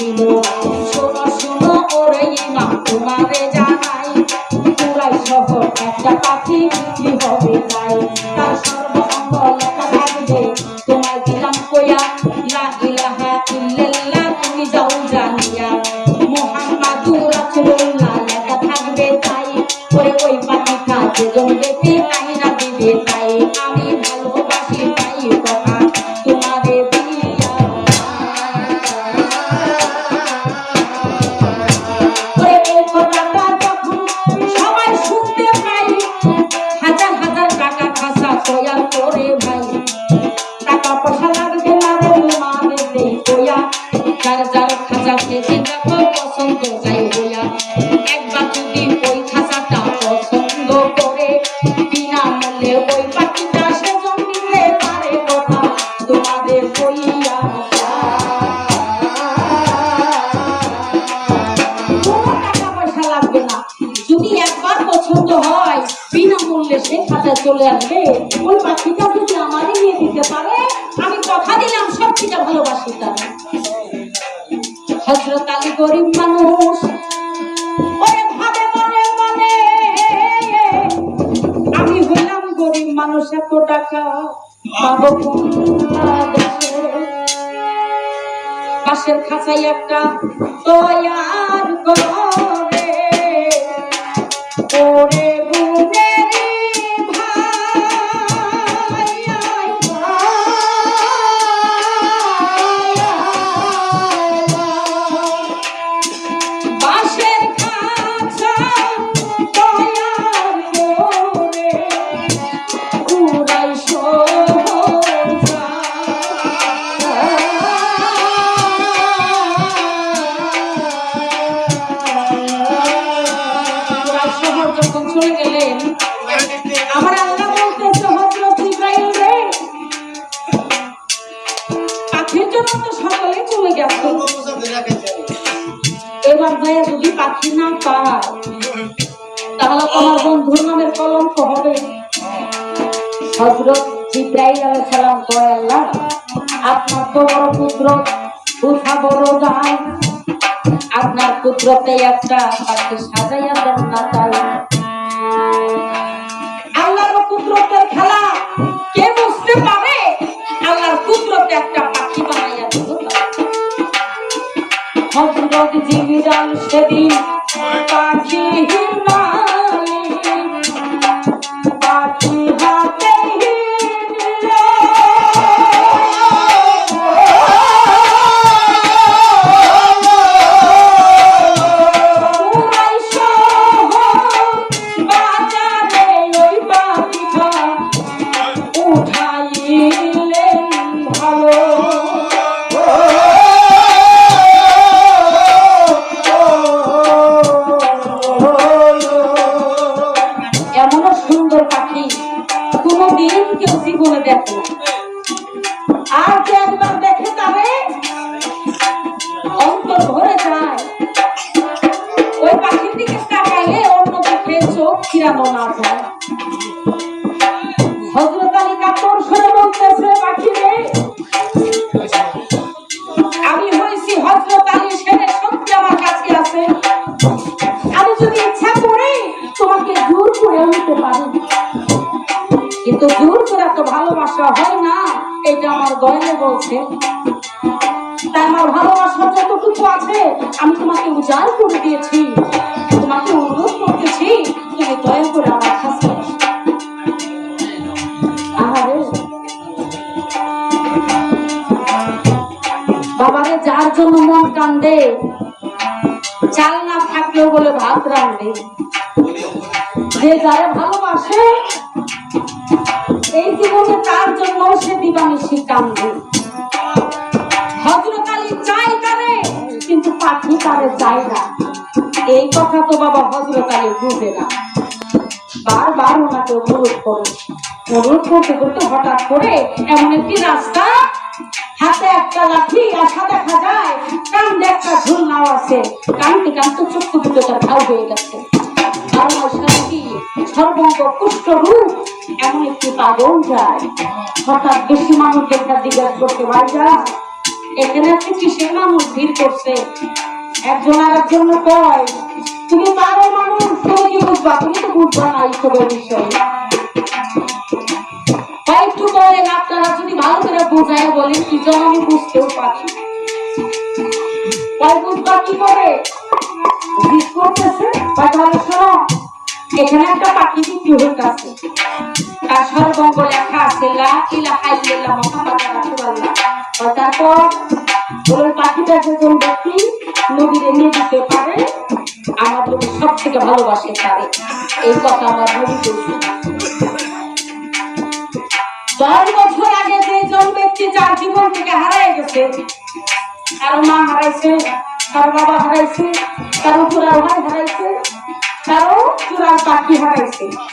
দিল। শোনো শোনো ওরে ইমাম তোমারে জানাই, পুরাই শহর একটা পাখি বিক্রি হবে তাই। তার সর্বঙ্গ লেখা থাকবে তোমায় দিলাম কইয়া, লা ইলাহা ইল্লাল্লাহ তুমি যাও জানিয়া, মুহাম্মাদুর রাসূলুল্লাহ লেখা থাকবে তাই। ওরে ওই পাখিটা যেজন দেখে কাহিনা দিবে তাই। আমি ভালোবাসি তাই কথা তোমারে দিয়া। ওরে এই কথাটা যখন সবাই শুনতে পাই, হাজার হাজার টাকা খাসা তৈয়ার করে ভাই। টাকা পয়সা লাগবে না রে মানের দেই কইয়া, যার যার খাঁচাতে দেখো পছন্দ যাই হইয়া। একবার যদি ওই খাঁচাটা পছন্দ করে, বিনা মূল্যে ওই পাখিটা সেজন নিতে পারে কথা তোমাদের কইয়া। কোনো টাকা পয়সা লাগবে না, যদি একবার পছন্দ হয় বিনা মূল্যে সে খাঁচায় চলে আসবে। ওই পাখিটা যদি আমারই নিয়ে দিতে পারে, আমি কথা দিলাম সবকিটা ভালোবাসি তার। হযরত আলী গরিব মানুষ, ওরে ভাবে মনে মনে আমি হইলাম গরিব মানুষ, এত টাকা পাবো কোন দেশে। পাশের খাঁচায় একটা তৈয়ার করে, ওরে গুণেরি ভাই বাঁশের খাঁচা তৈয়ার করে, পুরাই শহর যখন চলে গেলেন, আমার আল্লাহ বলতেছে হযরত ইব্রাহিম রে, পাখির জন্য তো সকলে চলে গেছে, এবার ভাইয়া যদি পাখি না পায় তাহলে তোমার বন্ধুর নামের কলঙ্ক হবে। হযরত জিবরাইল আলাইহিস সালাম কয়, আল্লাহ আপনার তো বড় পুত্র, বুঝা বড় দায়, আপনার পুত্রতে একটা পাখি সাজাইয়া দেন না তাই। আল্লাহর পুত্রত্বের খেলা কে বুঝতে পারে? আল্লাহর পুত্রতে একটা পাখি বানাইয়া দিল। হযরত জিবরাইল সেদিন পাখির মালিক, পাখি হাতে হযরত আলী কাতর সরে বলতেছে, পাখি রে আমি হইছি হযরত আলী, সেটা সত্যি আমার কাছে আছে, আমি যদি ইচ্ছা করি তোমাকে জোর করে আনতে পারি, কিন্তু জোর করে তো ভালোবাসা হয় না, এটা আমার দয়ালে বলছে। তাই আমার ভালোবাসা যতটুকু আছে আমি তোমাকে উজাড় করে দিয়েছি, তোমাকে অনুরোধ করতেছি তুমি দয়া করে আমার কাছে। বাবারে যার জন্য মন কান্দে, চাল না থাকলেও বলে ভাত রাঁধে, যে যারা ভালোবাসে এই জীবনে তার জন্য সে দিবানিশি কান্দে। হযরত আলী চাই তারে, কিন্তু পাখি তারে চায় না। এই কথা তো বাবা হযরত আলী বুঝে না। বারবার ওনাকে অনুরোধ করতে করতে হঠাৎ করে এমন একটি রাস্তা, হাতে একটা লাঠি, আশা দেখা যায় কান্দে একটা ঝুলনাও আছে, কানতে কানতে চক্ষু দুটো তার ঘাও হয়ে গেছে। সর্বঙ্গ কুষ্ঠ রূপ এমন একটি পাগল যায়। হঠাৎ বেশি মানুষ দেখা জিজ্ঞাসা করতে, ভাইরা এখানে আপনি কিসের মানুষ ভিড় করছে? একজন আর একজন কয় তুমি পারো মানুষ, তুমি কি বুঝবা? তুমি তো বুঝবা না এইসবের বিষয়। একটু বলেন, আপনারা যদি ভালো করে বোঝায় বলেন কি যেন আমি বুঝতেও পারি। বুঝবা কি করে? জিজ্ঞেস করতেছে তাহলে শোনো, এখানে একটা পাখি বিক্রি হইতেছে, তার সর্বঙ্গ লেখা আছে লা ইলাহা ইল্লাল্লাহ মুহাম্মাদুর রাসূলুল্লাহ। তারপর ওই পাখিটা যেজন ব্যক্তি নবীরে নিয়ে দিতে পারে, আমার নবী সব থেকে ভালোবাসে তারে। এই কথা আমার নবী বলছে। 10 বছর আগে যেজন ব্যক্তি যার জীবন থেকে হারিয়ে গেছে, কারো মা হারাইছে, কারো বাবা হারাইছে, কারো চূড়ার ভাই হারাইছে, কারো চূড়ার পাখি হারাইছে।